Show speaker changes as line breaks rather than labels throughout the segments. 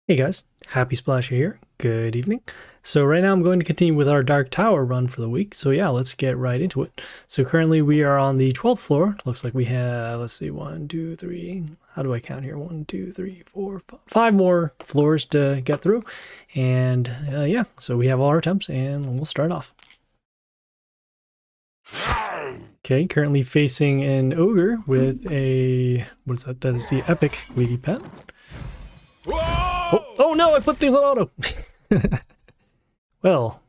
Hey guys, Happy Splasher here. Good evening. So right now I'm going to continue with our Dark Tower run for the week. So yeah, let's get right into it. So currently we are on the 12th floor. Looks like we have, let's see, 1, 2, 3, how do I count here? 1, 2, 3, 4, 5 more floors to get through. And yeah, so we have all our attempts and we'll start off. Okay, currently facing an ogre with a, what is that? That is the epic Lady Pet. Oh no, I put things on auto. Well,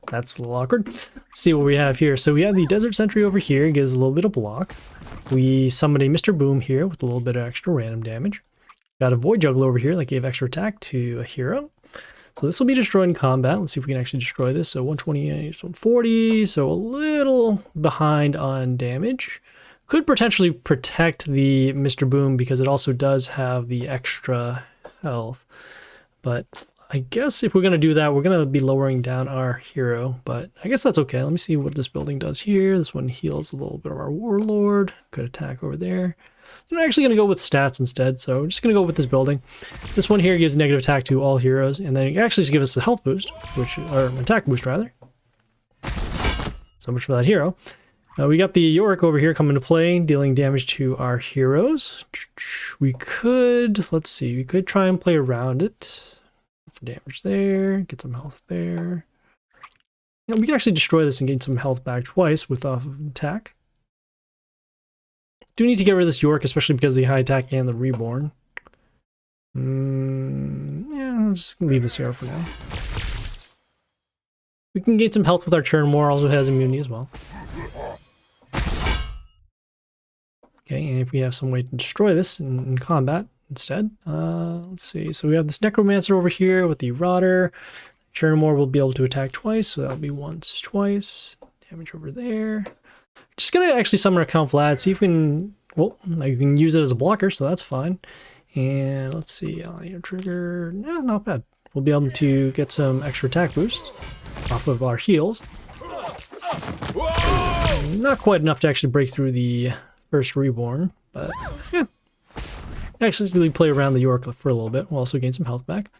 that's a little awkward. Let's see what we have here. So we have the Desert Sentry over here. It gives a little bit of block. We summoned a Mr. Boom here with a little bit of extra random damage. Got a Void Juggler over here that gave extra attack to a hero. So this will be destroyed in combat. Let's see if we can actually destroy this. So 128, 140, so a little behind on damage. Could potentially protect the Mr. Boom because it also does have the extra health. But I guess if we're going to do that, we're going to be lowering down our hero. But I guess that's okay. Let me see what this building does here. This one heals a little bit of our Warlord. Good attack over there. I'm actually going to go with stats instead, so I'm just going to go with this building. This one here gives negative attack to all heroes, and then it actually gives us a health boost, or attack boost rather. So much for that hero. We got the Yorick over here coming to play, dealing damage to our heroes. We could, let's see, we could try and play around it. For damage there, get some health there. You know, we can actually destroy this and gain some health back twice with off of attack. Do need to get rid of this Yorick, especially because of the high attack and the reborn. Yeah, I'll just leave this here for now. We can gain some health with our Churnmore, also has immunity as well. Okay, and if we have some way to destroy this in combat instead, let's see. So we have this Necromancer over here with the Rotter. Churnmore will be able to attack twice, so that'll be once, twice. Damage over there. Just gonna actually summon a CapnFloozy, see if we can, well, I can use it as a blocker, so that's fine. And let's see, trigger, no, not bad. We'll be able to get some extra attack boost off of our heals. Not quite enough to actually break through the first reborn, but yeah. Actually play around the York for a little bit. We'll also gain some health back.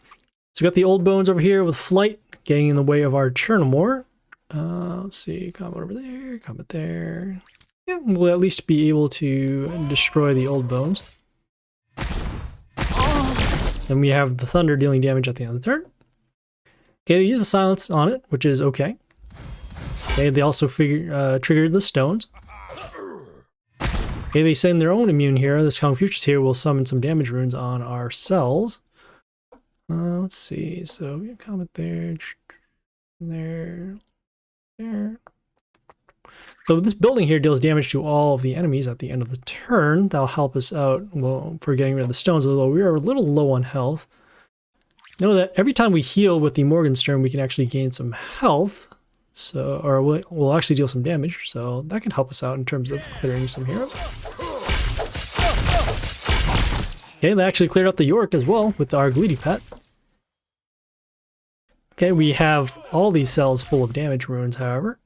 So we got the Old Bones over here with Flight, getting in the way of our Churnmore. Let's see, combat over there, combat there. Yeah, we'll at least be able to destroy the Old Bones. Then we have the Thunder dealing damage at the end of the turn. Okay, they use the Silence on it, which is okay. Okay, they also triggered the Stones. Okay, they send their own immune here. This Kung Futures here will summon some damage runes on our cells. Let's see, so we have combat there, there. So this building here deals damage to all of the enemies at the end of the turn. That'll help us out, well, for getting rid of the stones, although we are a little low on health. Know that every time we heal with the Morgenstern, we can actually gain some health. So, or we'll actually deal some damage, so that can help us out in terms of clearing some heroes. Okay, they actually cleared out the Yorick as well with our Gleedy Pet. Okay, we have all these cells full of damage runes, however.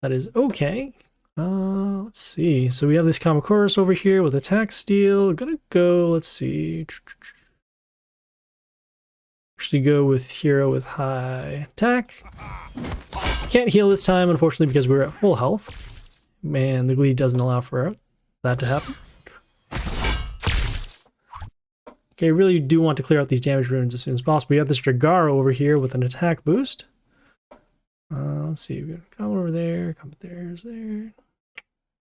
That is okay. Let's see. So we have this Kamakuros over here with attack steal. Gonna go, let's see. Actually go with hero with high attack. Can't heal this time, unfortunately, because we're at full health. And the Glee doesn't allow for that to happen. Okay, really do want to clear out these damage runes as soon as possible. We have this Dragaro over here with an attack boost. Let's see, we're gonna come over there, come there's there.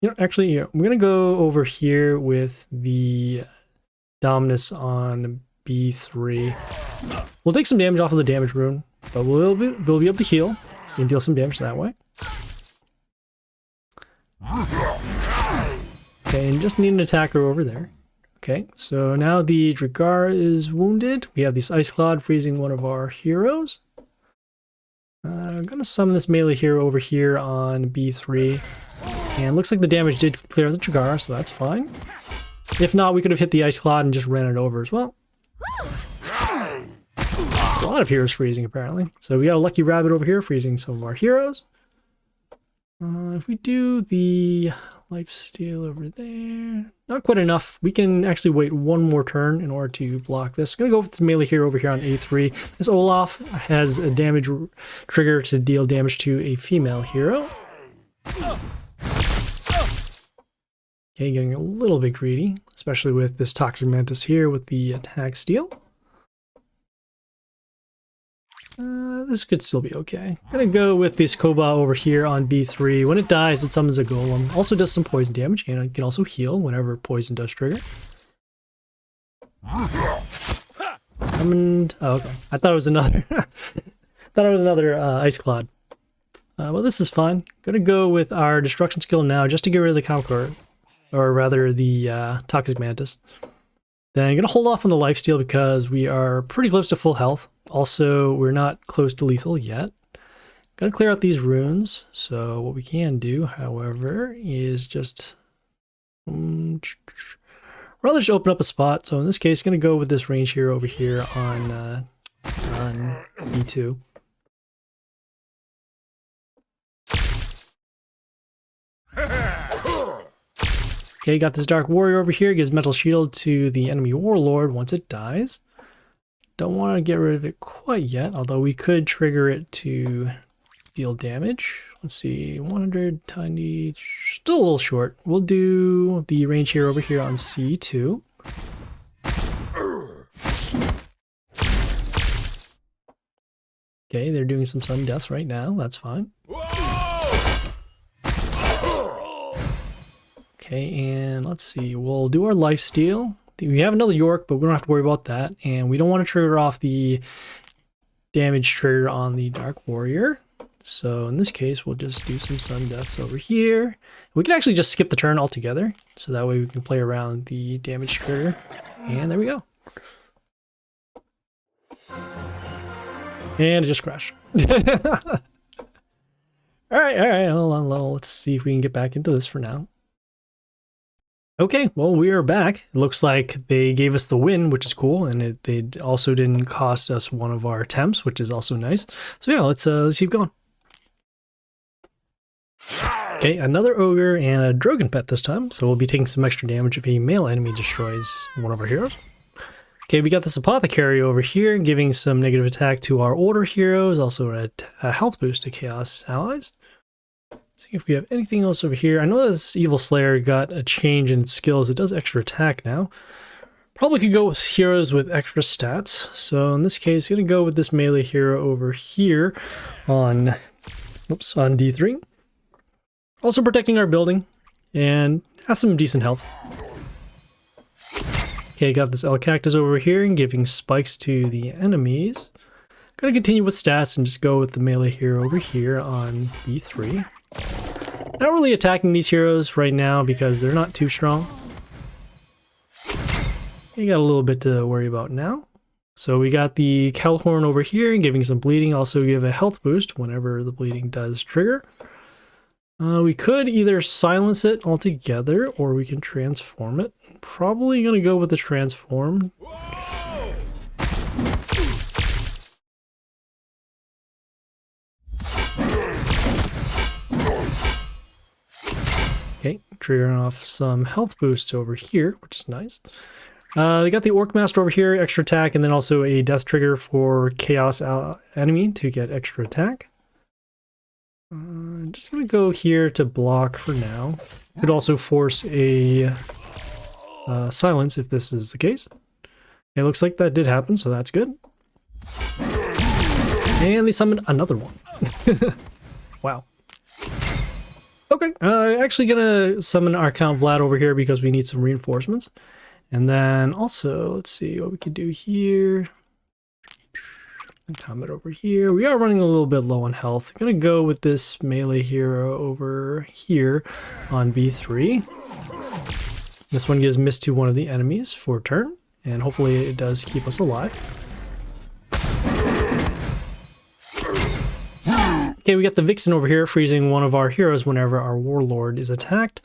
You know, actually, yeah, I'm gonna go over here with the Dominus on B3. We'll take some damage off of the damage rune, but we'll be able to heal and deal some damage that way. Okay, and just need an attacker over there. Okay, so now the Dragar is wounded. We have this Ice Cloud freezing one of our heroes. I'm gonna summon this melee hero over here on B3. And looks like the damage did clear the Dragar, so that's fine. If not, we could have hit the Ice Cloud and just ran it over as well. A lot of heroes freezing apparently. So we got a Lucky Rabbit over here freezing some of our heroes. If we do the Life steal over there. Not quite enough. We can actually wait one more turn in order to block this. I'm going to go with this melee hero over here on A3. This Olaf has a damage trigger to deal damage to a female hero. Okay, getting a little bit greedy, especially with this Toxic Mantis here with the attack steal. This could still be okay. I'm gonna go with this Koba over here on B3. When it dies, it summons a golem. Also does some poison damage, and it can also heal whenever poison does trigger. Summoned. Oh, okay. I thought it was another. Thought it was another Ice Cloud. Well, this is fine. Gonna go with our destruction skill now, just to get rid of the Calcor, or rather the Toxic Mantis. Then I'm going to hold off on the lifesteal because we are pretty close to full health. Also, we're not close to lethal yet. Going to clear out these runes. So what we can do, however, is just rather just open up a spot. So in this case, going to go with this range hero over here on B2. Okay, got this Dark Warrior over here. Gives Metal Shield to the enemy Warlord once it dies. Don't want to get rid of it quite yet, although we could trigger it to deal damage. Let's see, 100, tiny, still a little short. We'll do the range here over here on C2. Okay, they're doing some sudden deaths right now. That's fine. Okay, and let's see, we'll do our lifesteal. We have another York, but we don't have to worry about that. And we don't want to trigger off the damage trigger on the Dark Warrior. So in this case, we'll just do some sudden deaths over here. We can actually just skip the turn altogether. So that way we can play around the damage trigger. And there we go. And it just crashed. Alright, hold on, let's see if we can get back into this for now. Okay, well, we are back. It looks like they gave us the win, which is cool, and they also didn't cost us one of our attempts, which is also nice. So yeah, let's keep going. Okay, another ogre and a Drogon pet this time, so we'll be taking some extra damage if a male enemy destroys one of our heroes. Okay, we got this apothecary over here, giving some negative attack to our older heroes, also a health boost to Chaos allies. See if we have anything else over here. I know this Evil Slayer got a change in skills. It does extra attack now. Probably could go with heroes with extra stats. So in this case, I'm going to go with this melee hero over here on D3. Also protecting our building and has some decent health. Okay, got this El Cactus over here and giving spikes to the enemies. Gonna continue with stats and just go with the melee hero over here on B3. Not really attacking these heroes right now because they're not too strong. You got a little bit to worry about now. So we got the Calhorn over here and giving some bleeding. Also give a health boost whenever the bleeding does trigger. We could either silence it altogether or we can transform it. Probably gonna go with the transform. Okay, triggering off some health boosts over here, which is nice. They got the Orc Master over here, extra attack, and then also a death trigger for Chaos enemy to get extra attack. Just gonna go here to block for now. Could also force a silence if this is the case. It looks like that did happen, so that's good. And they summoned another one. Wow. Okay, actually gonna summon our Count Vlad over here because we need some reinforcements. And then also, let's see what we can do here. Combat over here. We are running a little bit low on health. Gonna go with this melee hero over here on B3. This one gives miss to one of the enemies for a turn, and hopefully it does keep us alive. Okay, we got the Vixen over here, freezing one of our heroes whenever our Warlord is attacked.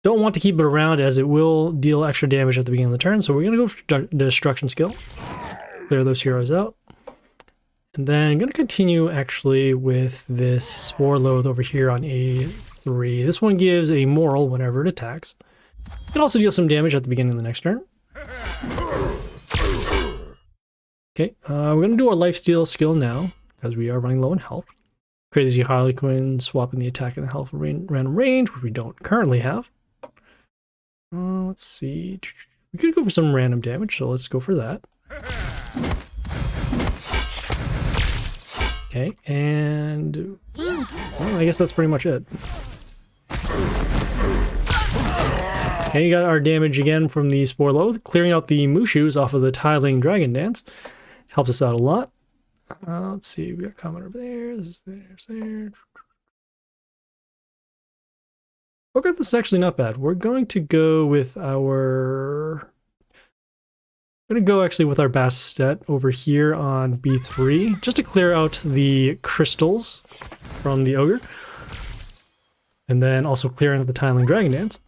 Don't want to keep it around as it will deal extra damage at the beginning of the turn, so we're going to go for the Destruction skill. Clear those heroes out. And then I'm going to continue actually with this Warlord over here on A3. 3. This one gives a moral whenever it attacks. It can also deal some damage at the beginning of the next turn. Okay, we're going to do our lifesteal skill now, because we are running low in health. Crazy Harlequin, swapping the attack and the health random range, which we don't currently have. Let's see. We could go for some random damage, so let's go for that. Okay, and well, I guess that's pretty much it. Okay, you got our damage again from the Spore Loath, clearing out the Mushus off of the Tiling Dragon Dance. Helps us out a lot. Let's see, we got comment over there, this is there. Okay, this is actually not bad. We're going to go with our... I'm going to go actually with our Bastet over here on B3, just to clear out the crystals from the Ogre. And then also clearing out the Tiling Dragon Dance.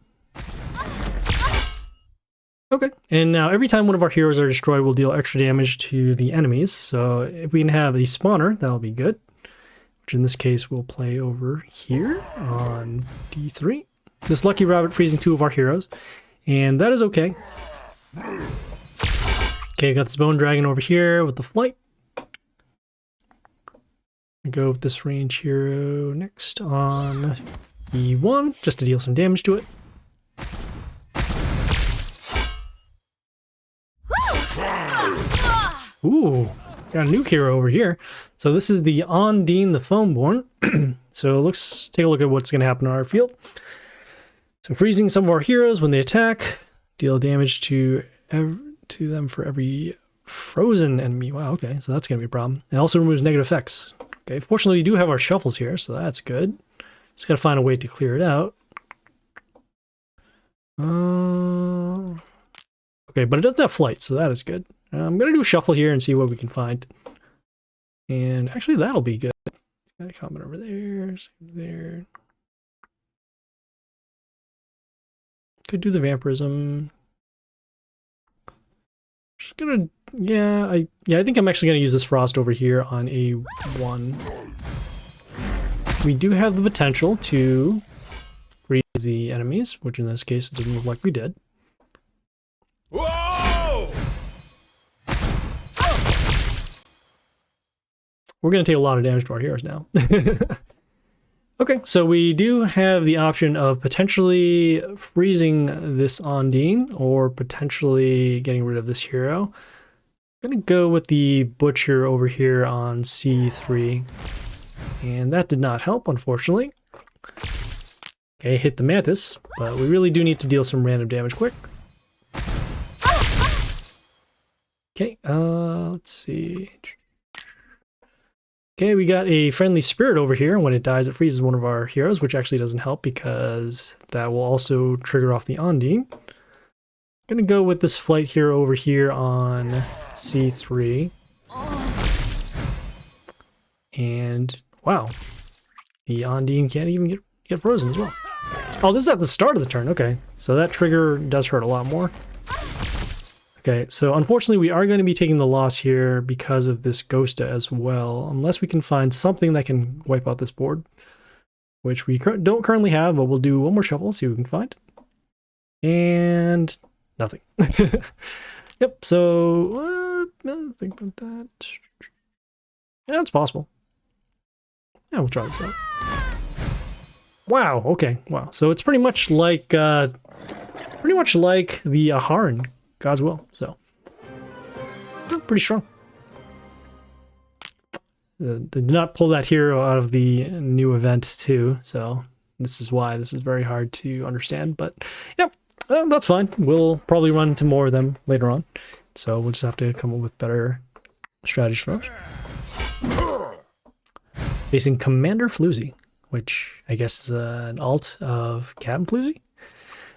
Okay, and now every time one of our heroes are destroyed, we'll deal extra damage to the enemies. So if we can have a spawner, that'll be good. Which in this case, we'll play over here on D3. This Lucky Rabbit freezing 2 of our heroes, and that is okay. Okay, got this Bone Dragon over here with the flight. I go with this range hero next on E1, just to deal some damage to it. Ooh, got a new hero over here. So this is the Ondine the Foamborn. So let's take a look at what's going to happen on our field. So freezing some of our heroes when they attack, deal damage to them for every frozen enemy. Wow, okay, so that's going to be a problem. It also removes negative effects. Okay, fortunately we do have our shuffles here, so that's good. Just got to find a way to clear it out. Okay, but it doesn't have flight, so that is good. I'm going to do a shuffle here and see what we can find. And actually, that'll be good. Got a comment over there, there. Could do the vampirism. Just gonna, I think I'm actually gonna use this frost over here on A1. We do have the potential to freeze the enemies, which in this case it doesn't look like we did. Whoa! We're gonna take a lot of damage to our heroes now. Okay, so we do have the option of potentially freezing this Ondine or potentially getting rid of this hero. I'm going to go with the Butcher over here on C3. And that did not help, unfortunately. Okay, hit the Mantis, but we really do need to deal some random damage quick. Okay, let's see. Okay, we got a friendly spirit over here. When it dies, it freezes one of our heroes, which actually doesn't help because that will also trigger off the Ondine. I'm gonna go with this flight hero over here on C3. And wow, the Ondine can't even get frozen as well. Oh, this is at the start of the turn. Okay, so that trigger does hurt a lot more. Okay, so unfortunately we are going to be taking the loss here because of this Ghosta as well, unless we can find something that can wipe out this board, which we don't currently have, but we'll do one more shuffle, see what we can find. And nothing. Yep, so think about that. Yeah, it's possible. Yeah, we'll try this out. Wow, okay, wow. So it's pretty much like the Aharon God's Will, so pretty strong. They did not pull that hero out of the new event too, so this is why this is very hard to understand. But yeah, that's fine. We'll probably run into more of them later on, so we'll just have to come up with better strategies for us. Facing CmdrFloozy, which I guess is an alt of CapnFloozy.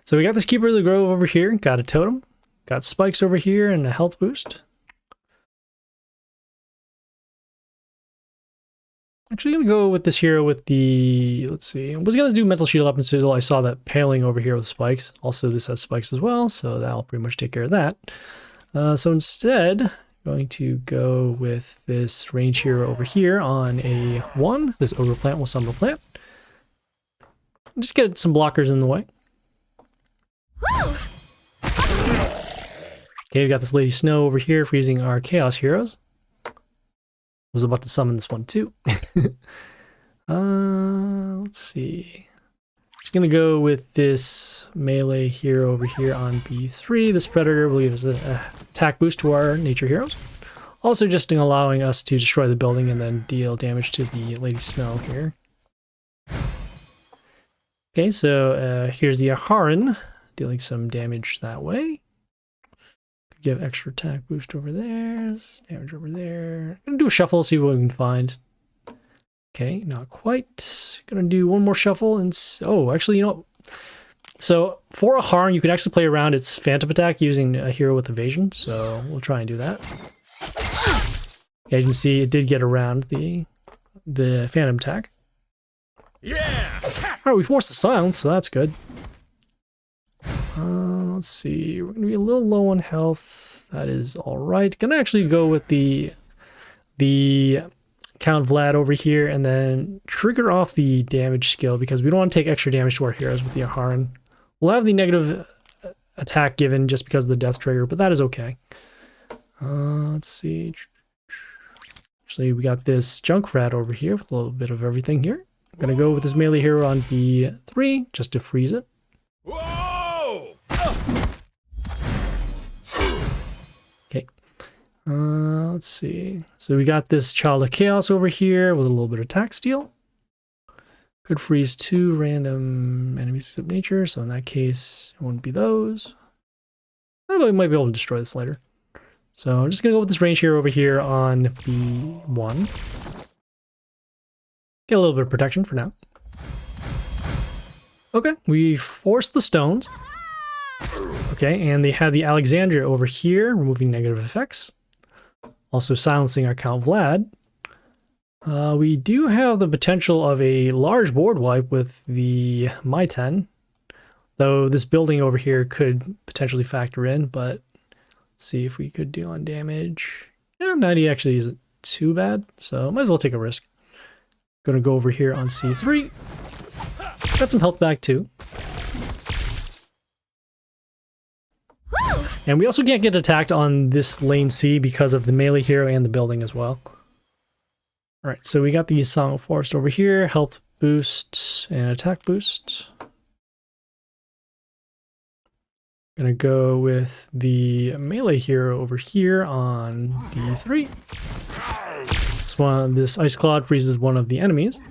So we got this Keeper of the Grove over here, got a totem. Got spikes over here and a health boost. Actually gonna go with this hero with the, let's see, I was gonna do mental shield up until I saw that paling over here with spikes. Also this has spikes as well, so that'll pretty much take care of that. So instead, I'm going to go with this range hero over here on A1. This ogre plant will summon a plant. just get some blockers in the way. Okay, we got this Lady Snow over here freezing our Chaos Heroes. Was about to summon this one too. Let's see. Just gonna go with this melee hero over here on B3. This Predator will give us an attack boost to our nature heroes. Also just allowing us to destroy the building and then deal damage to the Lady Snow here. Okay, so here's the Aharon, dealing some damage that way. Give extra attack boost over there, damage over there. Gonna do a shuffle, see what we can find. Okay, not quite. Gonna do one more shuffle and oh, actually, you know, so for a Aharon, you can actually play around its phantom attack using a hero with evasion. So we'll try and do that. Yeah, you can see it did get around the phantom attack. Yeah. All right, we forced the silence, so that's good. Let's see, we're gonna be a little low on health. That is all right. Gonna actually go with the Count Vlad over here and then trigger off the damage skill because we don't want to take extra damage to our heroes with the Aharon. We'll have the negative attack given just because of the death trigger, but that is okay. Let's see. Actually, we got this Junkrat over here with a little bit of everything here. I'm gonna go with this melee hero on B3 just to freeze it. Okay. Let's see. So we got this Child of Chaos over here with a little bit of attack steal. Could freeze 2 random enemies of nature, so in that case, it wouldn't be those. Although we might be able to destroy this later. So I'm just gonna go with this range hero over here on B1. Get a little bit of protection for now. Okay, we forced the stones. Okay, and they have the Alexandria over here, removing negative effects. Also silencing our Count Vlad. We do have the potential of a large board wipe with the My-10. Though this building over here could potentially factor in, but let's see if we could deal on damage. Yeah, 90 actually isn't too bad, so might as well take a risk. Gonna go over here on C3. Got some health back too. And we also can't get attacked on this lane C because of the melee hero and the building as well. Alright, so we got the Song of Forest over here, health boost and attack boost. Gonna go with the melee hero over here on D3. This Ice Cloud freezes one of the enemies.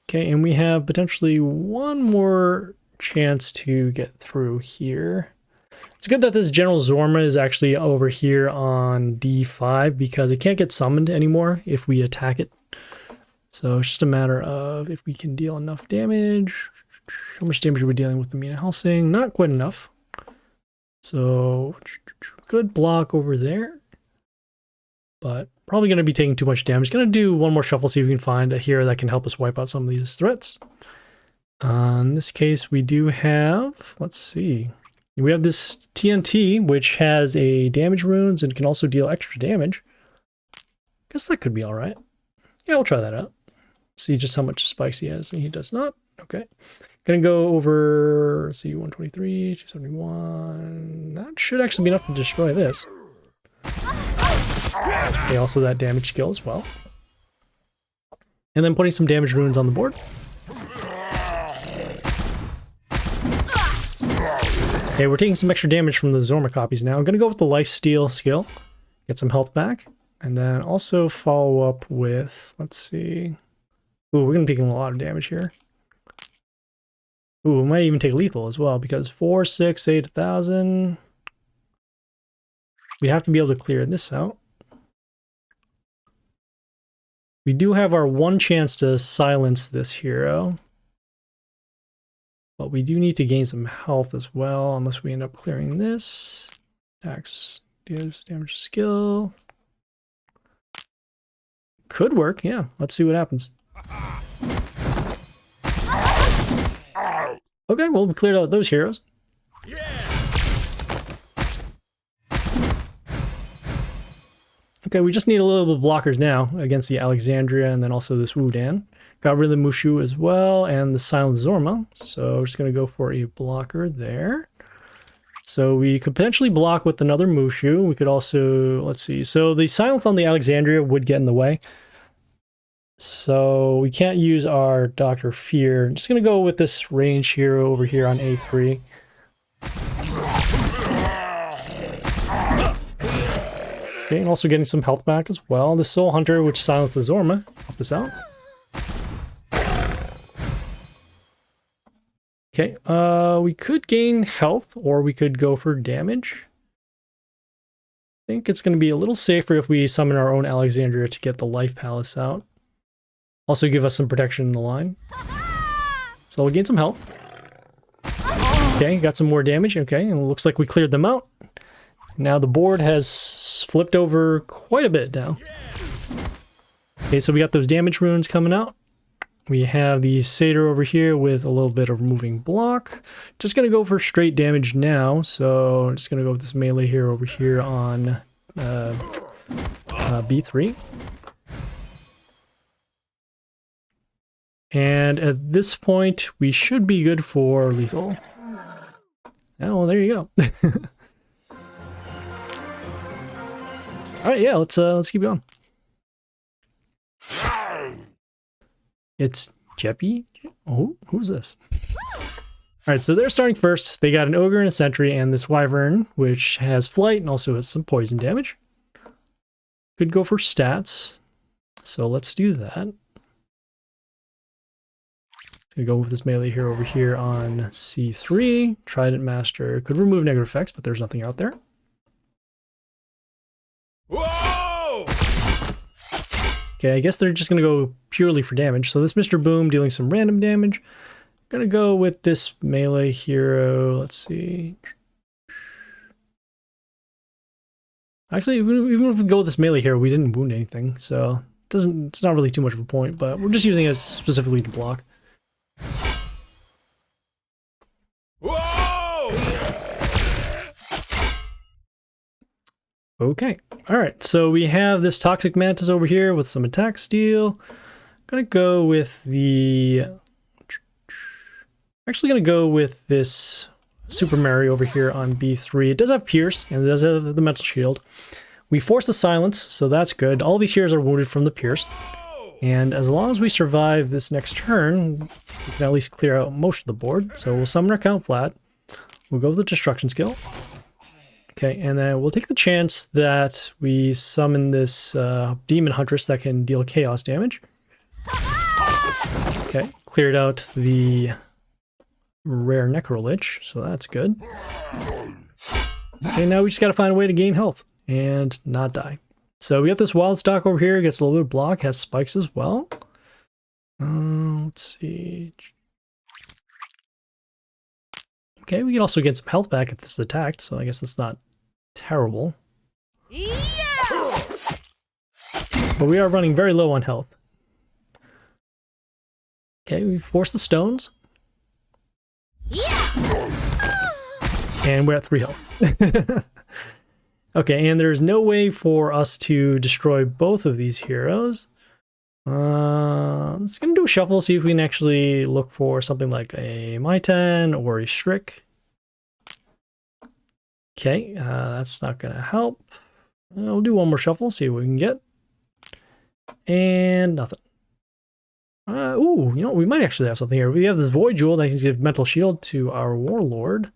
Okay, and we have potentially one more chance to get through here. It's good that this General Zorma is actually over here on D5 because it can't get summoned anymore if we attack it. So it's just a matter of if we can deal enough damage. How much damage are we dealing with the Mina Helsing? Not quite enough. So good block over there. But probably going to be taking too much damage. Going to do one more shuffle, see if we can find a hero that can help us wipe out some of these threats. In this case, we do have, let's see. We have this TNT, which has a damage runes and can also deal extra damage. Guess that could be all right. Yeah, we'll try that out. See just how much spikes he has, and he does not. Okay. Gonna go over, let's see, 123, 271. That should actually be enough to destroy this. Okay, also that damage skill as well. And then putting some damage runes on the board. Okay, we're taking some extra damage from the Zorma copies now. I'm gonna go with the lifesteal skill. Get some health back. And then also follow up with, let's see. Ooh, we're gonna be taking a lot of damage here. Ooh, we might even take lethal as well, because 4, 6, 8, 1,000. We have to be able to clear this out. We do have our one chance to silence this hero. But we do need to gain some health as well, unless we end up clearing this. Axe gives damage skill. Could work, yeah. Let's see what happens. Okay, well, we cleared out those heroes. Okay, we just need a little bit of blockers now against the Alexandria and then also this Wudan. Got rid of the Mushu as well and the Silent Zorma. So we're just going to go for a blocker there. So we could potentially block with another Mushu. We could also, let's see. So the silence on the Alexandria would get in the way. So we can't use our Dr. Fear. I'm just going to go with this range hero over here on A3. Okay, and also getting some health back as well. The Soul Hunter, which silenced the Zorma, help us out. Okay, we could gain health, or we could go for damage. I think it's going to be a little safer if we summon our own Alexandria to get the Life Palace out. Also give us some protection in the line. So we'll gain some health. Okay, got some more damage. Okay, and it looks like we cleared them out. Now the board has flipped over quite a bit now. Okay, so we got those damage runes coming out. We have the Satyr over here with a little bit of moving block. Just going to go for straight damage now. So I'm just going to go with this melee here over here on B3. And at this point, we should be good for lethal. Oh, well, there you go. All right, yeah, let's keep going. It's Jeppy. Oh, who's this? All right, so they're starting first. They got an ogre and a sentry and this wyvern, which has flight and also has some poison damage. Could go for stats. So let's do that. Gonna go with this melee here over here on C3. Trident Master could remove negative effects, but there's nothing out there. Whoa! Okay, I guess they're just gonna go purely for damage. So this Mr. Boom dealing some random damage. Gonna go with this melee hero. Let's see. Actually, even if we go with this melee hero, we didn't wound anything, so it's not really too much of a point. But we're just using it specifically to block. Whoa! Okay, all right, so we have this Toxic Mantis over here with some attack steal. Gonna go with the... Actually gonna go with this Super Mario over here on B3. It does have Pierce, and it does have the Mental Shield. We force the Silence, so that's good. All these heroes are wounded from the Pierce. And as long as we survive this next turn, we can at least clear out most of the board. So we'll summon our Count Flat. We'll go with the Destruction skill. Okay, and then we'll take the chance that we summon this Demon Huntress that can deal chaos damage. Okay, cleared out the rare Necrolich, so that's good. Okay, now we just gotta find a way to gain health and not die. So we got this Wild Stock over here, gets a little bit of block, has spikes as well. Let's see. Okay, we can also get some health back if this is attacked, so I guess that's not terrible. Yeah! But we are running very low on health. Okay, we force the stones. Yeah! And we're at 3 health. Okay, and there's no way for us to destroy both of these heroes. Let's gonna do a shuffle, see if we can actually look for something like a Myten or a Strick. Okay, that's not gonna help. We'll do one more shuffle, see what we can get. And nothing. Ooh, you know, we might actually have something here. We have this Void Jewel that can give Mental Shield to our Warlord.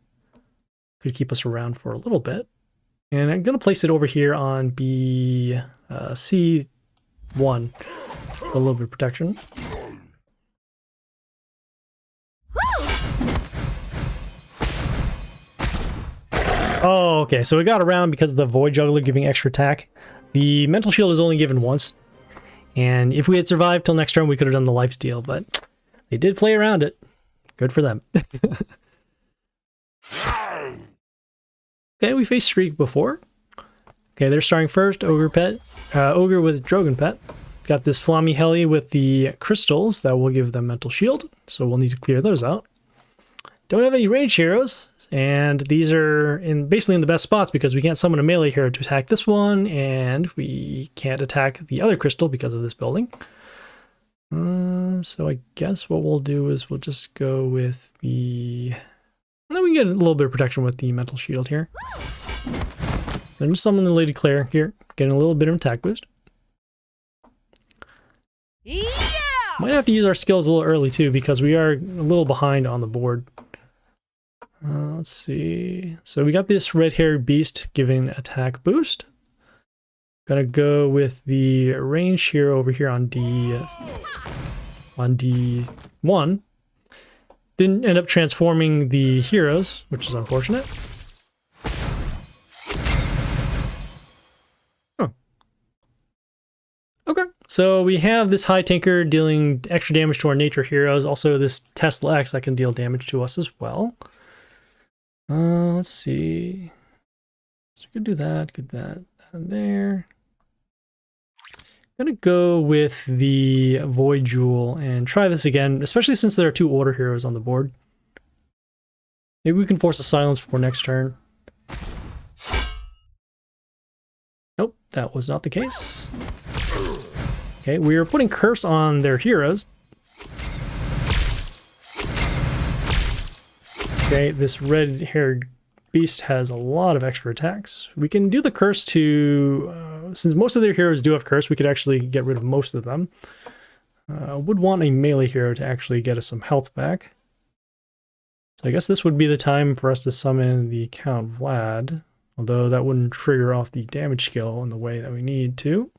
Could keep us around for a little bit. And I'm going to place it over here on B, C1 for a little bit of protection. Oh, okay, so we got around because of the Void Juggler giving extra attack. The Mental Shield is only given once. And if we had survived till next turn, we could have done the lifesteal, but they did play around it. Good for them. Okay, we faced Streak before. Okay, they're starting first. Ogre Pet. Ogre with Drogon Pet. Got this Flammy Heli with the crystals that will give them Mental Shield, so we'll need to clear those out. Don't have any range heroes, and these are basically in the best spots because we can't summon a melee hero to attack this one, and we can't attack the other crystal because of this building. So I guess what we'll do is we'll just go with the... Then we can get a little bit of protection with the mental shield here. I'm just summoning the Lady Claire here, getting a little bit of attack boost. Yeah! Might have to use our skills a little early too because we are a little behind on the board. Let's see. So we got this red-haired beast giving attack boost. Gonna go with the range hero over here on D1. Didn't end up transforming the heroes, which is unfortunate. Oh. Okay, so we have this high tinker dealing extra damage to our nature heroes. Also this Tesla X that can deal damage to us as well. Let's see. So we could do that, there. I'm gonna go with the Void Jewel and try this again, especially since there are 2 order heroes on the board. Maybe we can force a silence for next turn. Nope, that was not the case. Okay, we are putting curse on their heroes. Okay, this red-haired beast has a lot of extra attacks. We can do the curse to... since most of their heroes do have curse, we could actually get rid of most of them. Would want a melee hero to actually get us some health back. So I guess this would be the time for us to summon the Count Vlad, although that wouldn't trigger off the damage skill in the way that we need to.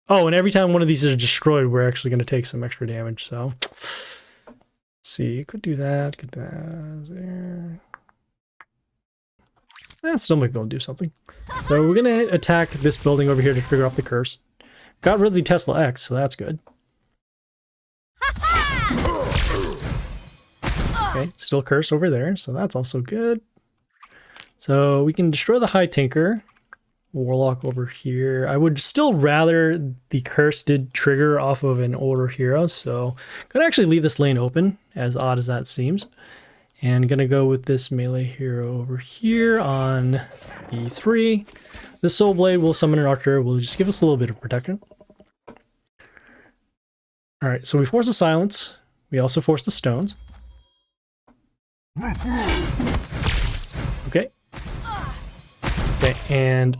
Oh, and every time one of these is destroyed, we're actually going to take some extra damage, so... Let's see, could do that, there... Still might be able to do something. So we're gonna attack this building over here to trigger off the curse. Got rid of the Tesla X, so that's good. Okay, still curse over there, so that's also good. So we can destroy the High Tinker. Warlock over here. I would still rather the curse did trigger off of an order hero, so I'm gonna actually leave this lane open, as odd as that seems. And gonna go with this melee hero over here on E3. This Soul Blade will summon an archer, will just give us a little bit of protection. Alright, so we force the silence. We also force the stones. Okay. Okay, and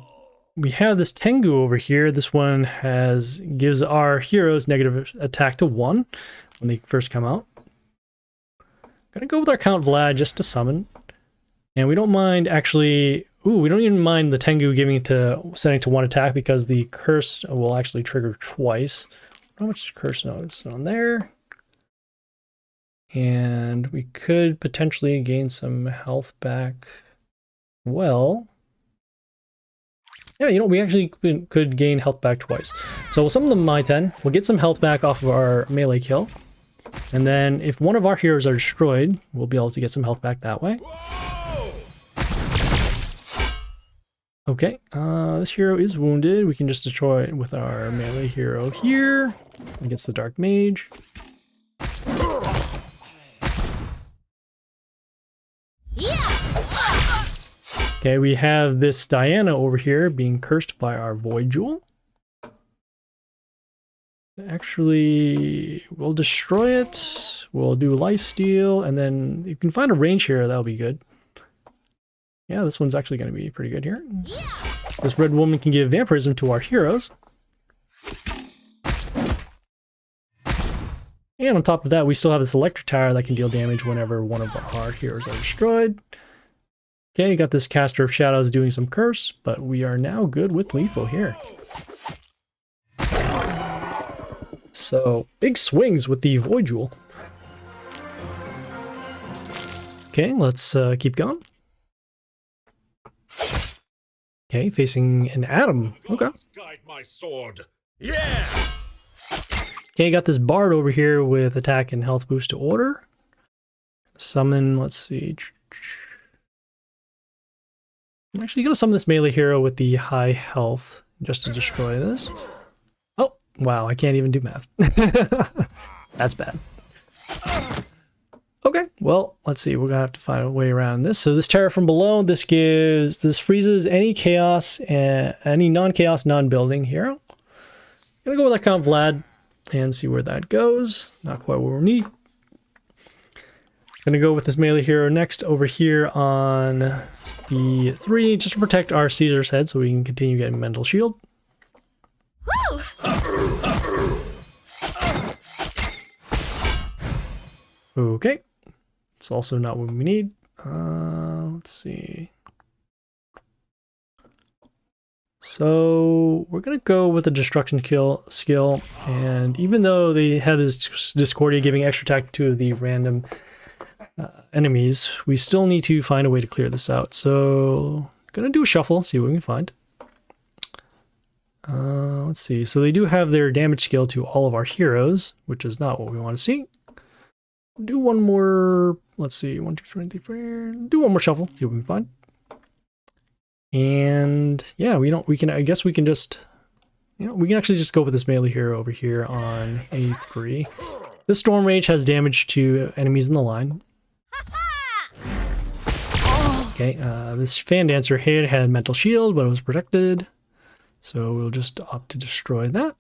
we have this Tengu over here. This one gives our heroes negative attack to 1 when they first come out. Gonna go with our Count Vlad just to summon. And we don't mind actually... Ooh, we don't even mind the Tengu setting to 1 attack because the curse will actually trigger twice. How much curse notice on there? And we could potentially gain some health back. Well... Yeah, you know, we actually could gain health back twice. So we'll summon the Mai 10. We'll get some health back off of our melee kill. And then if one of our heroes are destroyed, we'll be able to get some health back that way. Okay, this hero is wounded. We can just destroy it with our melee hero here against the Dark Mage. Okay, we have this Diana over here being cursed by our Void Jewel. Actually, we'll destroy it, we'll do lifesteal, and then you can find a range hero, that'll be good. Yeah, this one's actually going to be pretty good here. This red woman can give vampirism to our heroes. And on top of that, we still have this electric tower that can deal damage whenever one of our heroes are destroyed. Okay, got this caster of shadows doing some curse, but we are now good with lethal here. So, big swings with the Void Jewel. Okay, let's keep going. Okay, facing an Atom. Okay.
Guide my sword. Yeah.
Okay, got this Bard over here with attack and health boost to order. Summon, let's see. I'm actually going to summon this melee hero with the high health just to destroy this. Oh, wow, I can't even do math. That's bad. Okay, well, let's see. We're gonna have to find a way around this. So this terror from below, this freezes any chaos, any non-chaos, non-building hero. Gonna go with account Vlad and see where that goes. Not quite what we need. Gonna go with this melee hero next over here on B3, just to protect our Caesar's head so we can continue getting mental shield. Okay. It's also not what we need. Let's see. So we're going to go with the destruction skill. And even though they have this Discordia giving extra attack to the random enemies, we still need to find a way to clear this out. So going to do a shuffle, see what we can find. Let's see. So they do have their damage skill to all of our heroes, which is not what we want to see. Do one more, let's see, 1, 2, 3, 4, do one more shuffle, see what we can find. And yeah, I guess we can just, we can actually just go with this melee hero over here on A3. This Storm Rage has damage to enemies in the line. Okay, this Fan Dancer here had mental shield, but it was protected. So we'll just opt to destroy that.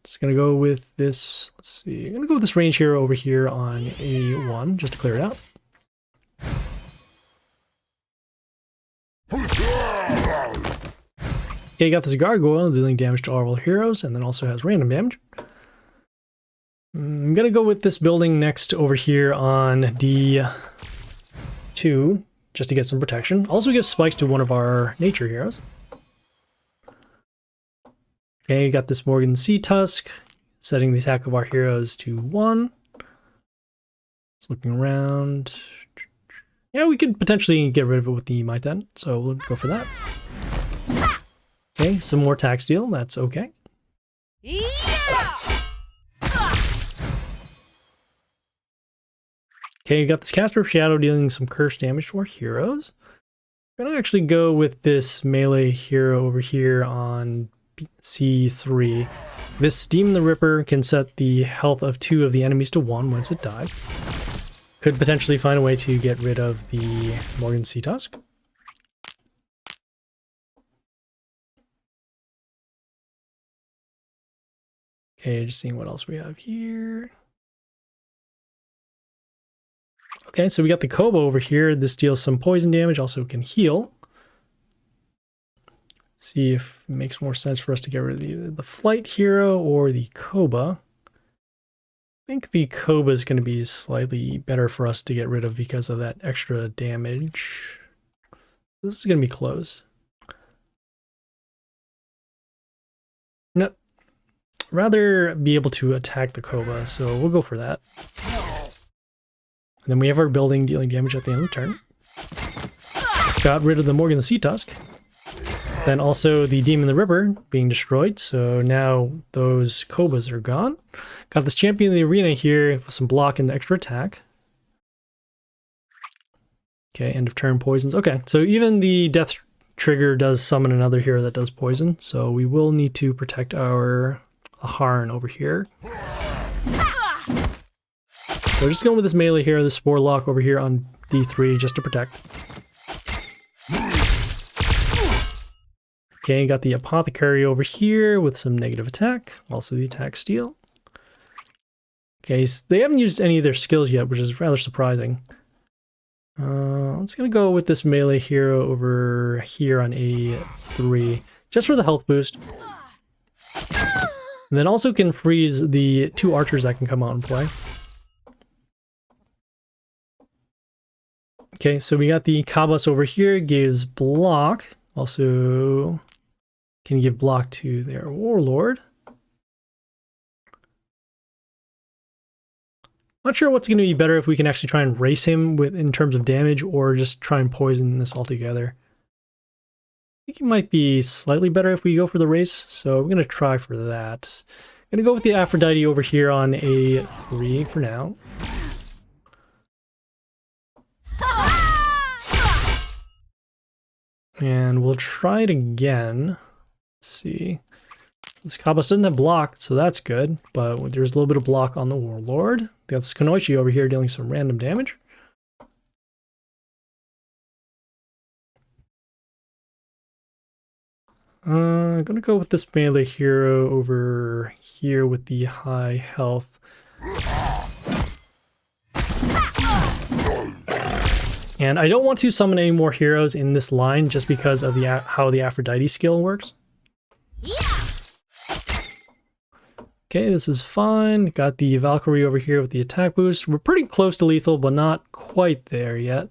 Just gonna go with this, let's see, I'm gonna go with this range hero over here on A1, just to clear it out. Okay, got this gargoyle dealing damage to all of our heroes, and then also has random damage. I'm gonna go with this building next over here on D2, just to get some protection. Also give spikes to one of our nature heroes. Okay, got this Morgan Sea Tusk, setting the attack of our heroes to 1. Just looking around. Yeah, we could potentially get rid of it with the Might 10, so we'll go for that. Okay, some more attack steal, that's okay. Okay, you got this Caster of Shadow dealing some curse damage to our heroes. I'm gonna actually go with this melee hero over here on C3. This Demon the Ripper can set the health of 2 of the enemies to 1 once it dies. Could potentially find a way to get rid of the Morgan Sea Tusk. Okay, just seeing what else we have here. Okay, so we got the Kobo over here. This deals some poison damage, also can heal. See if it makes more sense for us to get rid of either the Flight hero or the Koba. I think the Koba is going to be slightly better for us to get rid of because of that extra damage. This is going to be close. No, rather be able to attack the Koba, so we'll go for that. And then we have our building dealing damage at the end of the turn. Got rid of the Morgan the Sea Tusk. Then also the Demon the Ripper being destroyed, so now those Kobas are gone. Got this Champion of the Arena here with some block and extra attack. Okay, end of turn poisons. Okay, so even the Death Trigger does summon another hero that does poison, so we will need to protect our Aharn over here. So we're just going with this melee hero, the Spore Lock over here on D3 just to protect. Okay, got the Apothecary over here with some negative attack, also the attack steal. Okay, so they haven't used any of their skills yet, which is rather surprising. Let's gonna go with this melee hero over here on A3, just for the health boost. And then also can freeze the 2 archers that can come out and play. Okay, so we got the Kabas over here, gives block. Also can give block to their Warlord. Not sure what's going to be better if we can actually try and race him in terms of damage or just try and poison this altogether. I think it might be slightly better if we go for the race, so we're going to try for that. I'm going to go with the Aphrodite over here on A3 for now. And we'll try it again. Let's see. This Kabas doesn't have block, so that's good, but there's a little bit of block on the Warlord. Got this Kanoichi over here dealing some random damage. I'm gonna go with this melee hero over here with the high health. And I don't want to summon any more heroes in this line just because of how the Aphrodite skill works. Okay, this is fine. Got the Valkyrie over here with the attack boost. We're pretty close to lethal, but not quite there yet.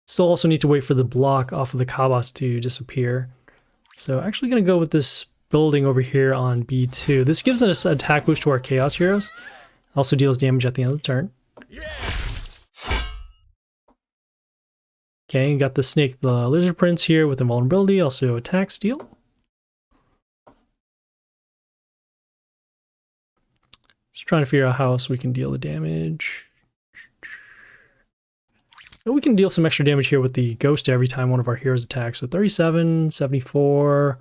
Still also need to wait for the block off of the Kabas to disappear. So actually going to go with this building over here on B2. This gives us an attack boost to our Chaos heroes. Also deals damage at the end of the turn. Okay, got the Snake, the Lizard Prince here with invulnerability, also attack steal. Just trying to figure out how else we can deal the damage. We can deal some extra damage here with the Ghost every time one of our heroes attacks. So 37, 74,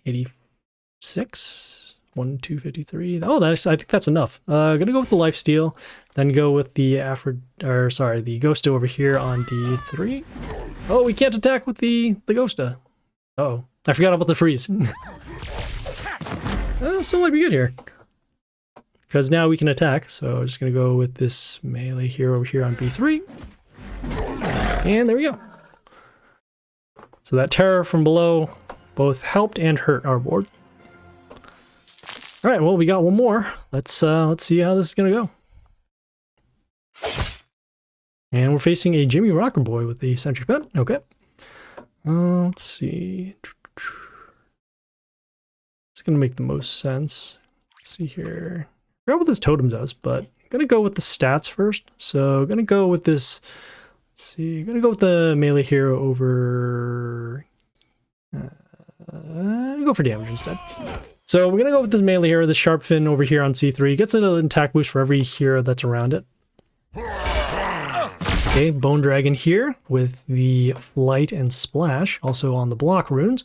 86, 1, 2, 53. Oh, I think that's enough. Gonna go with the lifesteal, then go with the the Ghosta over here on D3. Oh, we can't attack with the Ghosta. Uh-oh, I forgot about the freeze. Still might be good here. Because now we can attack, so I'm just gonna go with this melee hero over here on B3. And there we go. So that terror from below both helped and hurt our board. All right, well, we got one more. Let's see how this is gonna go. And we're facing a Jimmy Rocker Boy with the Sentry Pet. Okay. Let's see. It's gonna make the most sense. Let's see here. I forgot what this totem does, but I'm gonna go with the stats first. So I'm gonna go with this. Let's see. I'm gonna go with the melee hero over. Go for damage instead. So we're gonna go with this melee hero, the Sharp Fin over here on C3. Gets an attack boost for every hero that's around it. Okay, Bone Dragon here with the Flight and Splash, also on the block runes.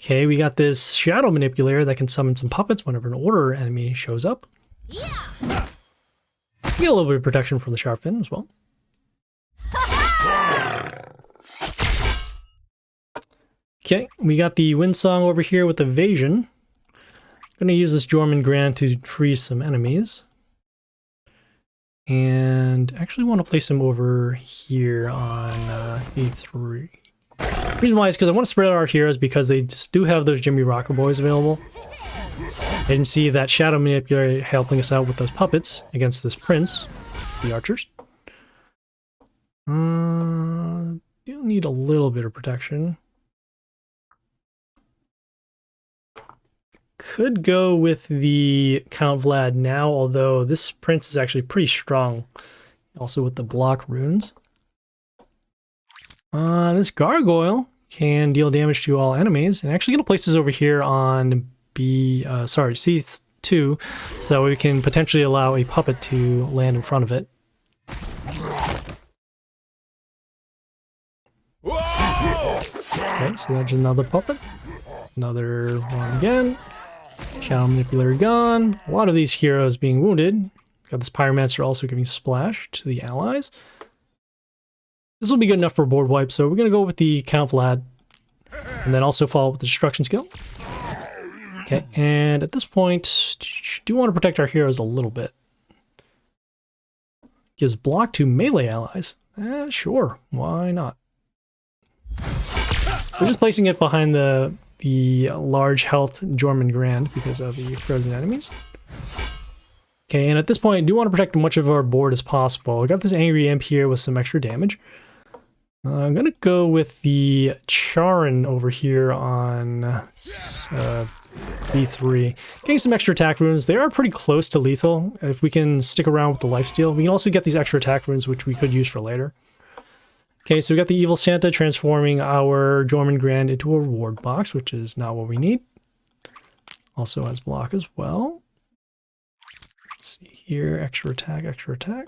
Okay, we got this Shadow Manipulator that can summon some puppets whenever an order enemy shows up. We get a little bit of protection from the Sharp Fin as well. Okay, we got the Windsong over here with Evasion. I'm gonna use this Jormungand to freeze some enemies. And actually want to place him over here on E3. The reason why is because I want to spread out our heroes because they do have those Jimmy Rocker Boys available. I didn't see that Shadow Manipulator helping us out with those puppets against this Prince, the archers. Do need a little bit of protection. Could go with the Count Vlad now, although this Prince is actually pretty strong. Also with the block runes. This Gargoyle can deal damage to all enemies. And actually gonna place this over here on C2, so we can potentially allow a puppet to land in front of it. Okay, so that's another puppet. Another one again. Shadow Manipulator gone. A lot of these heroes being wounded. Got this Pyromancer also giving Splash to the allies. This will be good enough for board wipe, so we're going to go with the Count Vlad. And then also follow up with the Destruction skill. Okay, and at this point, do want to protect our heroes a little bit. Gives block to melee allies. Sure, why not? We're just placing it behind the large health Jormungand because of the frozen enemies. Okay, and at this point, I do want to protect as much of our board as possible. I got this Angry Imp here with some extra damage. I'm going to go with the Charon over here on B3. Getting some extra attack runes. They are pretty close to lethal. If we can stick around with the lifesteal, we can also get these extra attack runes, which we could use for later. Okay, so we got the Evil Santa transforming our Jormungand into a reward box, which is not what we need. Also has block as well. Let's see here, extra attack, extra attack.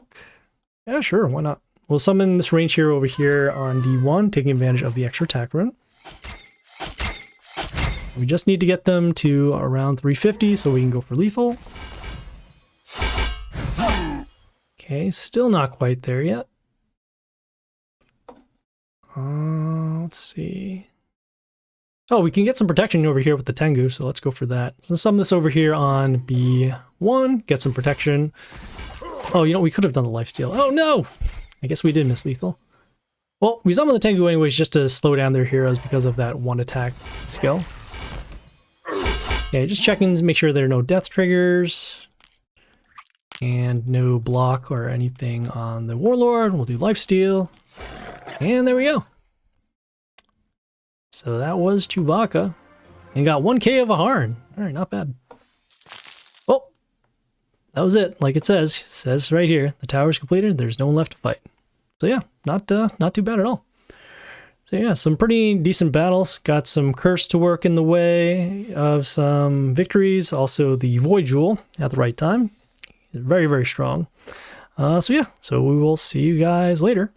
Yeah, sure, why not? We'll summon this range hero over here on D1, taking advantage of the extra attack rune. We just need to get them to around 350 so we can go for lethal. Okay, still not quite there yet. Let's see. Oh, we can get some protection over here with the Tengu, so let's go for that. So sum this over here on B1, get some protection. Oh, you know, we could have done the lifesteal. Oh no! I guess we did miss lethal. Well, we summon the Tengu anyways just to slow down their heroes because of that one attack skill. Okay, just checking to make sure there are no death triggers. And no block or anything on the Warlord. We'll do lifesteal. And there we go. So that was Chewbacca. And got 1k of a Harn. Alright, not bad. Well, that was it. Like it says right here, the tower's completed, there's no one left to fight. So yeah, not too bad at all. So yeah, some pretty decent battles. Got some curse to work in the way of some victories. Also the Void Jewel at the right time. Very, very strong. So yeah, so we will see you guys later.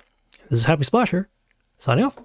This is Happy Splasher, signing off.